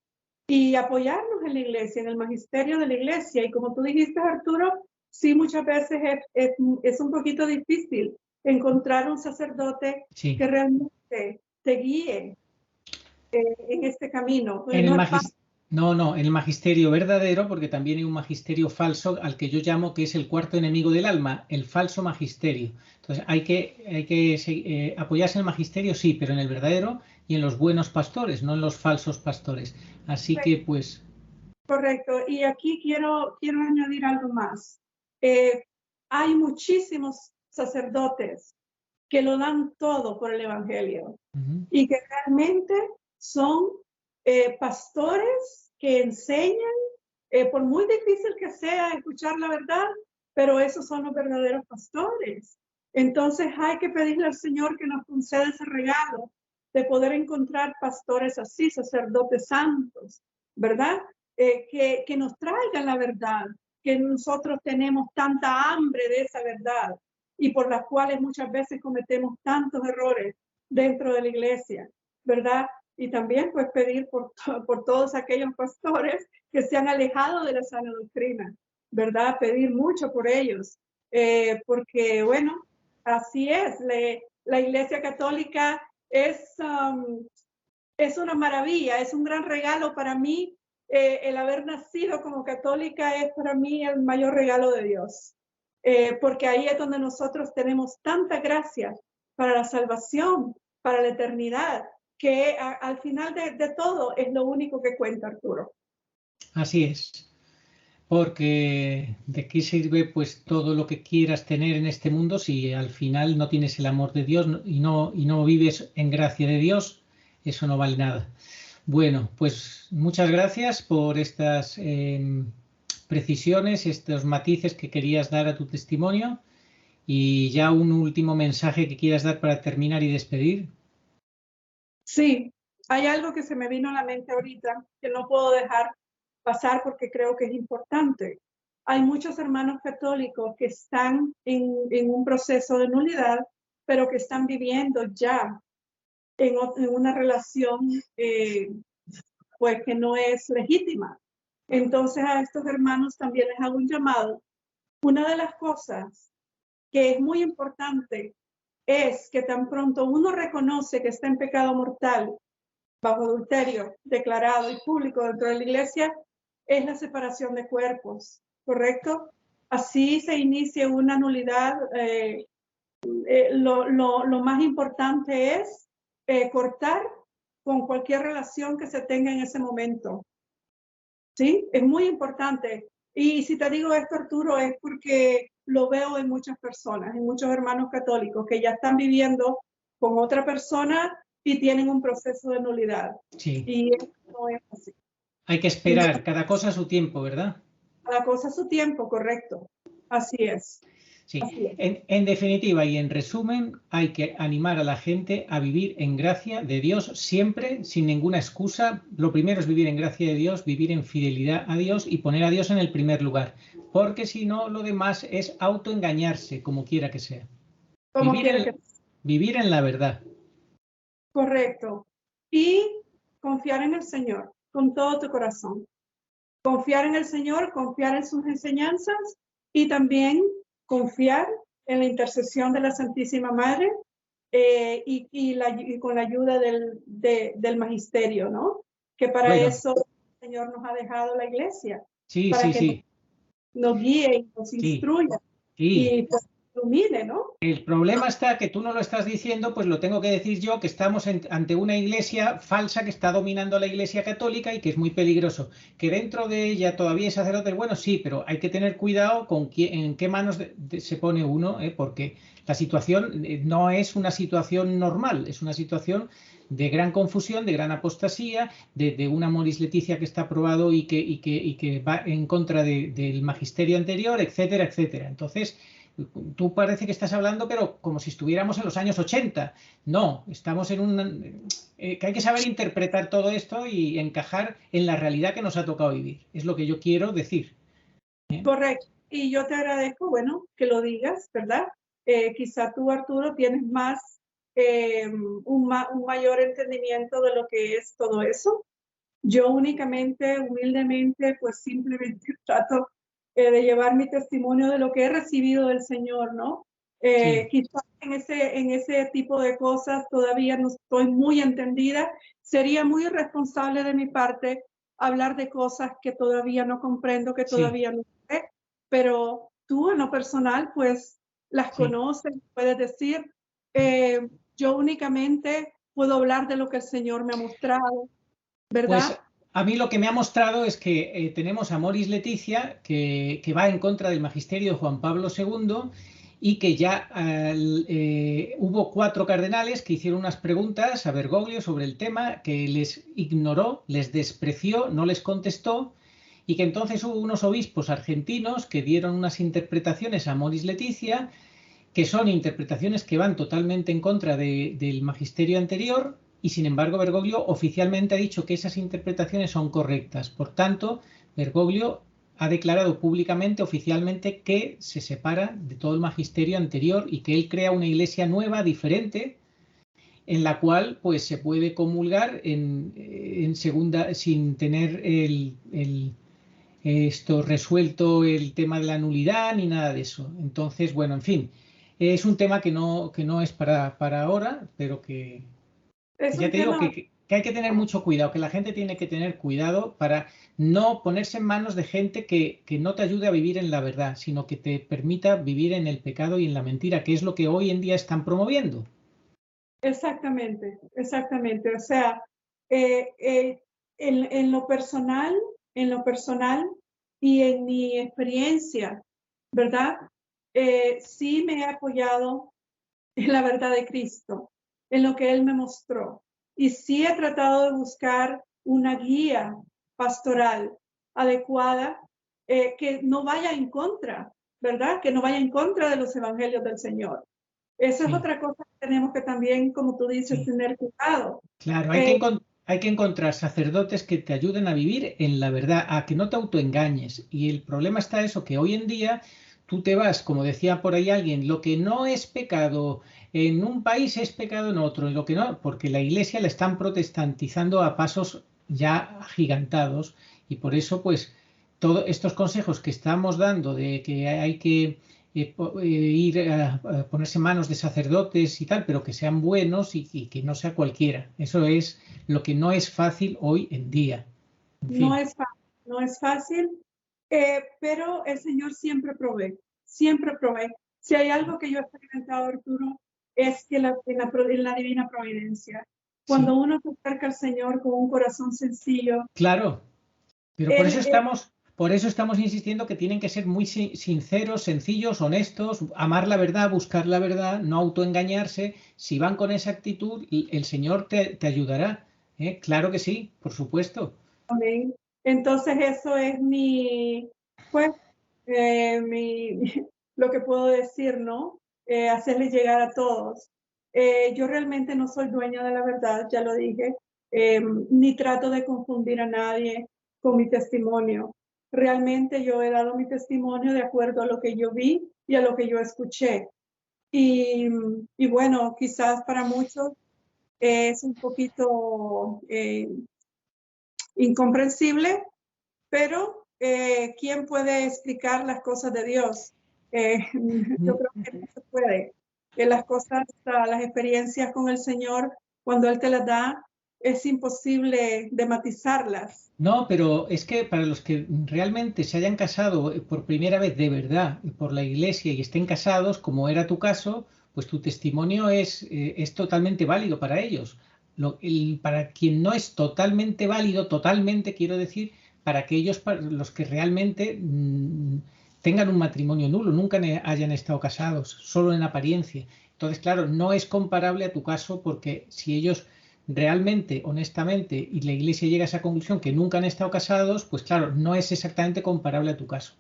Y apoyarnos en la iglesia, en el magisterio de la iglesia. Y como tú dijiste, Arturo, sí, muchas veces es un poquito difícil encontrar un sacerdote que realmente te guíe en este camino. No, en el magisterio verdadero, porque también hay un magisterio falso al que yo llamo que es el cuarto enemigo del alma, el falso magisterio. Entonces hay que apoyarse en el magisterio, sí, pero en el verdadero y en los buenos pastores, no en los falsos pastores. Así que pues... Correcto. Y aquí quiero añadir algo más. Hay muchísimos sacerdotes que lo dan todo por el Evangelio y que realmente son pastores que enseñan, por muy difícil que sea escuchar la verdad, pero esos son los verdaderos pastores. Entonces hay que pedirle al Señor que nos conceda ese regalo de poder encontrar pastores así, sacerdotes santos, ¿verdad? Que nos traigan la verdad, que nosotros tenemos tanta hambre de esa verdad y por las cuales muchas veces cometemos tantos errores dentro de la iglesia, ¿verdad? Y también pues pedir por todos aquellos pastores que se han alejado de la sana doctrina, ¿verdad? Pedir mucho por ellos, porque, bueno, así es. La Iglesia Católica es una maravilla, es un gran regalo para mí. El haber nacido como católica es para mí el mayor regalo de Dios, porque ahí es donde nosotros tenemos tanta gracia para la salvación, para la eternidad, que al final de todo es lo único que cuenta, Arturo. Así es, porque ¿de qué sirve pues todo lo que quieras tener en este mundo si al final no tienes el amor de Dios y no vives en gracia de Dios? Eso no vale nada. Bueno, pues muchas gracias por estas precisiones, estos matices que querías dar a tu testimonio, y ya un último mensaje que quieras dar para terminar y despedir. Sí, hay algo que se me vino a la mente ahorita que no puedo dejar pasar porque creo que es importante. Hay muchos hermanos católicos que están en un proceso de nulidad, pero que están viviendo ya en una relación pues que no es legítima. Entonces a estos hermanos también les hago un llamado. Una de las cosas que es muy importante es que tan pronto uno reconoce que está en pecado mortal, bajo adulterio declarado y público dentro de la iglesia, es la separación de cuerpos, ¿correcto? Así se inicia una nulidad. Lo más importante es cortar con cualquier relación que se tenga en ese momento. ¿Sí? Es muy importante. Y si te digo esto, Arturo, es porque lo veo en muchas personas, en muchos hermanos católicos que ya están viviendo con otra persona y tienen un proceso de nulidad. Sí. Y eso no es así. Hay que esperar, cada cosa a su tiempo, ¿verdad? Cada cosa a su tiempo, correcto. Así es. Sí, Así es. en definitiva y en resumen, hay que animar a la gente a vivir en gracia de Dios siempre, sin ninguna excusa. Lo primero es vivir en gracia de Dios, vivir en fidelidad a Dios y poner a Dios en el primer lugar, porque si no, lo demás es autoengañarse, como quiera que sea. Como quiera que sea. Vivir en la verdad. Correcto. Y confiar en el Señor con todo tu corazón. Confiar en el Señor, confiar en sus enseñanzas y también confiar en la intercesión de la Santísima Madre y con la ayuda del magisterio, ¿no? Que para eso el Señor nos ha dejado la iglesia. Sí, para sí, que sí. nos guíe y nos instruya y pues ilumine, ¿no? El problema está que tú no lo estás diciendo, pues lo tengo que decir yo, que estamos ante una iglesia falsa que está dominando la iglesia católica y que es muy peligroso. Que dentro de ella todavía hay sacerdotes, bueno, sí, pero hay que tener cuidado con en qué manos se pone uno, porque la situación no es una situación normal, es una situación de gran confusión, de gran apostasía, de una Amoris Laetitia que está aprobado y que va en contra del magisterio anterior, etcétera, etcétera. Entonces, tú parece que estás hablando, pero como si estuviéramos en los años 80. No, estamos en que hay que saber interpretar todo esto y encajar en la realidad que nos ha tocado vivir. Es lo que yo quiero decir. Correcto. Y yo te agradezco, bueno, que lo digas, ¿verdad? Quizá tú, Arturo, tienes más, un mayor entendimiento de lo que es todo eso. Yo únicamente, humildemente, pues simplemente trato de llevar mi testimonio de lo que he recibido del Señor, ¿no? Quizás en ese tipo de cosas todavía no estoy muy entendida. Sería muy irresponsable de mi parte hablar de cosas que todavía no comprendo, que todavía no sé, pero tú en lo personal, pues las conoces, puedes decir, yo únicamente puedo hablar de lo que el Señor me ha mostrado, ¿verdad? Pues a mí lo que me ha mostrado es que tenemos a Amoris Laetitia, que va en contra del magisterio de Juan Pablo II, y que ya hubo 4 cardenales que hicieron unas preguntas a Bergoglio sobre el tema, que les ignoró, les despreció, no les contestó, y que entonces hubo unos obispos argentinos que dieron unas interpretaciones a Amoris Laetitia, que son interpretaciones que van totalmente en contra del magisterio anterior, y sin embargo Bergoglio oficialmente ha dicho que esas interpretaciones son correctas. Por tanto, Bergoglio ha declarado públicamente, oficialmente, que se separa de todo el magisterio anterior y que él crea una iglesia nueva, diferente, en la cual pues se puede comulgar en segunda, sin tener esto resuelto el tema de la nulidad ni nada de eso. Entonces, bueno, en fin, es un tema que no es para ahora, pero que Es ya un te digo tema, que hay que tener mucho cuidado, que la gente tiene que tener cuidado para no ponerse en manos de gente que no te ayude a vivir en la verdad, sino que te permita vivir en el pecado y en la mentira, que es lo que hoy en día están promoviendo. exactamente, exactamente. O sea, en lo personal y en mi experiencia, ¿verdad? Sí me he apoyado en la verdad de Cristo, en lo que Él me mostró. Y sí he tratado de buscar una guía pastoral adecuada que no vaya en contra, ¿verdad? Que no vaya en contra de los evangelios del Señor. Eso es Sí, otra cosa que tenemos que también, como tú dices, sí. tener cuidado. Claro, Eh, hay que encontrar sacerdotes que te ayuden a vivir en la verdad, a que no te autoengañes. Y el problema está eso, que hoy en día tú te vas, como decía por ahí alguien, lo que no es pecado en un país es pecado en otro, y lo que no, porque la iglesia la están protestantizando a pasos ya agigantados, y por eso, pues, todos estos consejos que estamos dando de que hay que ir a ponerse en manos de sacerdotes y tal, pero que sean buenos y que no sea cualquiera. Eso es lo que no es fácil hoy en día. En no fin, es fácil, no es fácil, pero el Señor siempre provee, siempre provee. Si hay algo que yo he experimentado, Arturo, es que en la divina providencia, cuando sí, uno se acerca al Señor con un corazón sencillo, claro, pero Él, por eso estamos insistiendo que tienen que ser muy sinceros, sencillos, honestos, amar la verdad, buscar la verdad, no autoengañarse. Si van con esa actitud, el Señor te ayudará. ¿Eh? Claro que sí, por supuesto. amén. Entonces eso es pues, mi, lo que puedo decir, ¿no? Hacerle llegar a todos. Yo realmente no soy dueña de la verdad, ya lo dije, ni trato de confundir a nadie con mi testimonio. Realmente yo he dado mi testimonio de acuerdo a lo que yo vi y a lo que yo escuché. Y, y bueno, quizás para muchos es un poquito incomprensible, pero ¿quién puede explicar las cosas de Dios? Yo creo que no se puede. Las cosas, las experiencias con el Señor, cuando Él te las da, es imposible de matizarlas. No, pero es que para los que realmente se hayan casado por primera vez de verdad por la iglesia y estén casados, como era tu caso, pues tu testimonio es totalmente válido para ellos. Para quien no es totalmente válido, totalmente quiero decir, para aquellos para los que realmente tengan un matrimonio nulo, nunca hayan estado casados, solo en apariencia. Entonces, claro, no es comparable a tu caso porque si ellos realmente, honestamente, y la iglesia llega a esa conclusión que nunca han estado casados, pues claro, no es exactamente comparable a tu caso.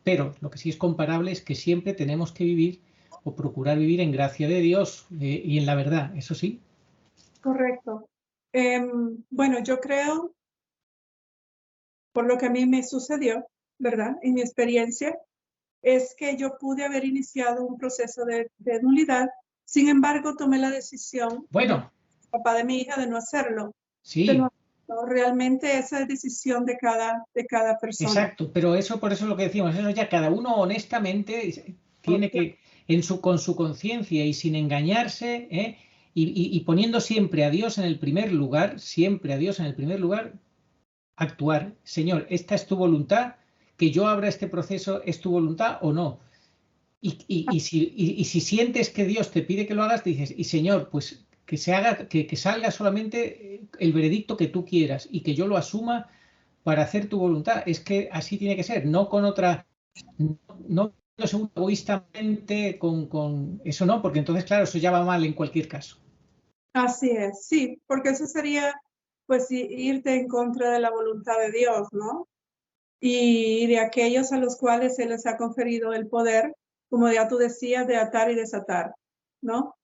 Pero lo que sí es comparable es que siempre tenemos que vivir o procurar vivir en gracia de Dios y en la verdad, eso sí. Correcto. Bueno, yo creo, por lo que a mí me sucedió, ¿verdad? En mi experiencia, es que yo pude haber iniciado un proceso de nulidad. Sin embargo, tomé la decisión como Bueno, papá de mi hija de no hacerlo. De no sí, hacerlo. Realmente esa es decisión de cada persona. exacto, pero eso por eso es lo que decimos, eso ya cada uno honestamente tiene que, con su conciencia y sin engañarse, y poniendo siempre a Dios en el primer lugar, siempre a Dios en el primer lugar, actuar. Señor, esta es tu voluntad, que yo abra este proceso, ¿es tu voluntad o no? Y si sientes que Dios te pide que lo hagas, te dices, y Señor, pues que se haga, que salga solamente el veredicto que tú quieras y que yo lo asuma para hacer tu voluntad. Es que así tiene que ser, no con otra, no egoístamente con eso no, porque entonces, claro, eso ya va mal en cualquier caso. Así es, sí, porque eso sería pues irte en contra de la voluntad de Dios, ¿no? Y de aquellos a los cuales se les ha conferido el poder, como ya tú decías, de atar y desatar, ¿no?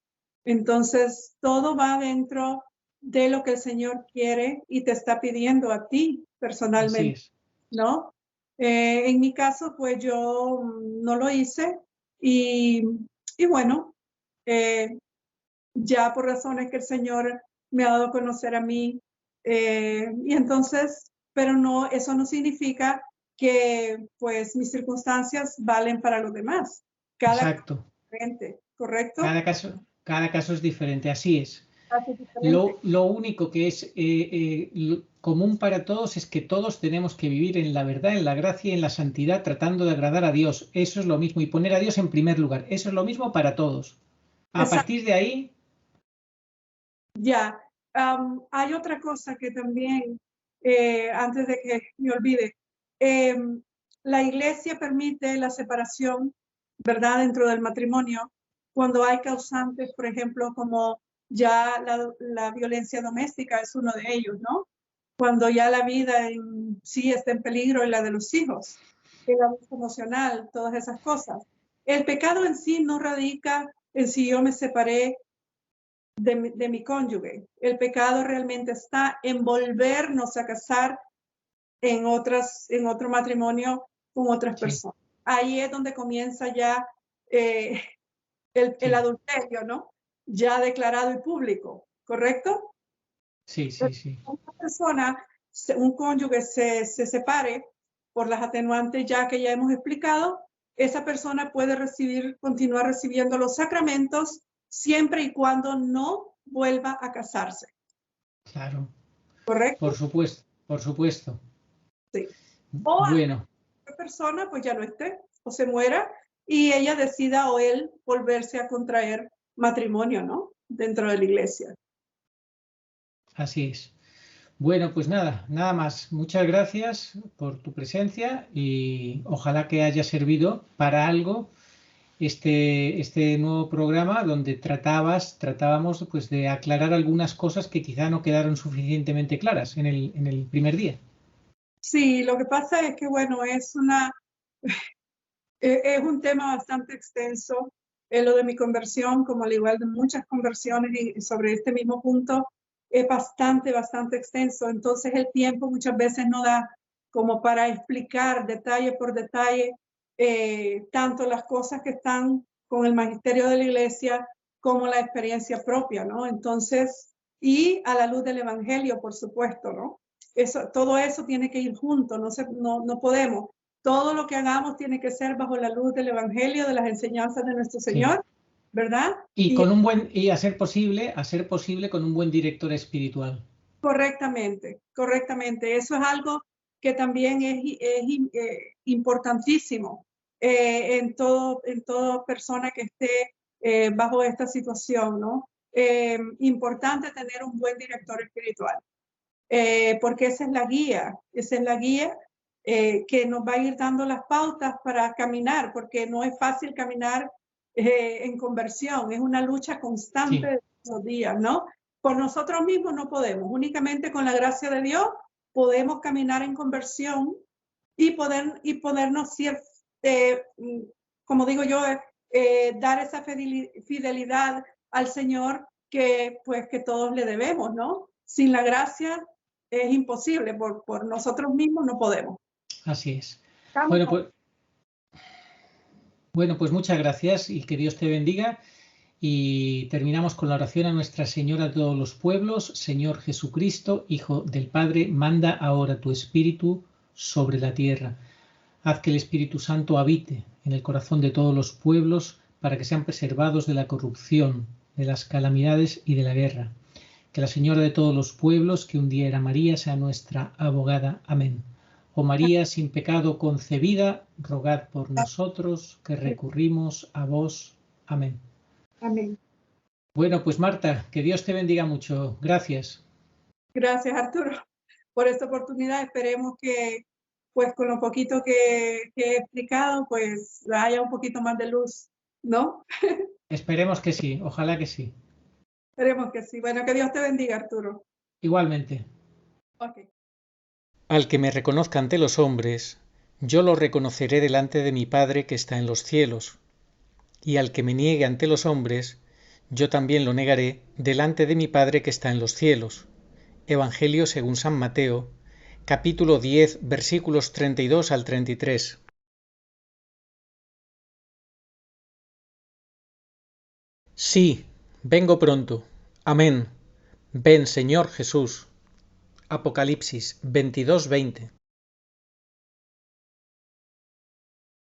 Entonces, todo va dentro de lo que el Señor quiere y te está pidiendo a ti Así personalmente, es. ¿no? En mi caso, pues yo no lo hice y, y bueno, eh, ya por razones que el Señor me ha dado a conocer a mí, y entonces, pero no, eso no significa que pues mis circunstancias valen para los demás. Cada Exacto. caso es diferente, ¿correcto? Cada caso es diferente, así es. Caso es diferente. Lo único que es común para todos es que todos tenemos que vivir en la verdad, en la gracia y en la santidad, tratando de agradar a Dios. Eso es lo mismo, y poner a Dios en primer lugar. Eso es lo mismo para todos. A Exacto. partir de ahí, Ya. Hay otra cosa que también, antes de que me olvide, la iglesia permite la separación, ¿verdad?, dentro del matrimonio, cuando hay causantes, por ejemplo, como ya la violencia doméstica es uno de ellos, ¿no? Cuando ya la vida en sí está en peligro y la de los hijos, el abuso emocional, todas esas cosas. El pecado en sí no radica en si yo me separé de mi cónyuge. El pecado realmente está en volvernos a casar en otro matrimonio con otras sí, personas. Ahí es donde comienza ya el sí, adulterio, ¿no? Ya declarado y público, ¿correcto? sí, sí, sí. Una persona, un cónyuge se separe por las atenuantes ya que ya hemos explicado, esa persona puede continuar recibiendo los sacramentos siempre y cuando no vuelva a casarse. Claro, por ¿Correcto? supuesto, por supuesto. Sí. O Bueno, la persona pues ya no esté o se muera y ella decida o él volverse a contraer matrimonio, ¿no? Dentro de la iglesia. así es. Bueno, pues nada más. Muchas gracias por tu presencia y ojalá que haya servido para algo este nuevo programa donde tratábamos pues de aclarar algunas cosas que quizá no quedaron suficientemente claras en el primer día. Sí, lo que pasa es que, bueno, es un tema bastante extenso, lo de mi conversión, como al igual de muchas conversiones y sobre este mismo punto, es bastante extenso. Entonces el tiempo muchas veces no da como para explicar detalle por detalle tanto las cosas que están con el magisterio de la iglesia como la experiencia propia, ¿no? Entonces, y a la luz del evangelio, por supuesto, ¿no? Todo eso tiene que ir junto, no podemos. Todo lo que hagamos tiene que ser bajo la luz del evangelio, de las enseñanzas de nuestro Sí. Señor, ¿verdad? Y a ser posible con un buen director espiritual. Correctamente. Eso es algo que también es importantísimo en toda persona que esté bajo esta situación, ¿no? Importante tener un buen director espiritual, porque esa es la guía que nos va a ir dando las pautas para caminar, porque no es fácil caminar en conversión, es una lucha constante Sí, de los días, ¿no? Por nosotros mismos no podemos, únicamente con la gracia de Dios podemos caminar en conversión y podernos, como digo yo, dar esa fidelidad al Señor que todos le debemos, ¿no? Sin la gracia es imposible, por nosotros mismos no podemos. así es. Estamos Bueno, pues muchas gracias y que Dios te bendiga. Y terminamos con la oración a Nuestra Señora de todos los pueblos. Señor Jesucristo, Hijo del Padre, manda ahora tu Espíritu sobre la tierra. Haz que el Espíritu Santo habite en el corazón de todos los pueblos para que sean preservados de la corrupción, de las calamidades y de la guerra. Que la Señora de todos los pueblos, que un día era María, sea nuestra abogada. Amén. Oh María, sin pecado concebida, rogad por nosotros que recurrimos a vos. Amén. Amén. Bueno, pues Marta, que Dios te bendiga mucho. Gracias. Gracias, Arturo, por esta oportunidad. Esperemos que, pues, con lo poquito que he explicado, pues, haya un poquito más de luz, ¿no? Esperemos que sí, ojalá que sí. Esperemos que sí. Bueno, que Dios te bendiga, Arturo. Igualmente. Ok. Al que me reconozca ante los hombres, yo lo reconoceré delante de mi Padre que está en los cielos. Y al que me niegue ante los hombres, yo también lo negaré delante de mi Padre que está en los cielos. Evangelio según San Mateo, capítulo 10, versículos 32 al 33. Sí, vengo pronto. Amén. Ven, Señor Jesús. Apocalipsis 22:20.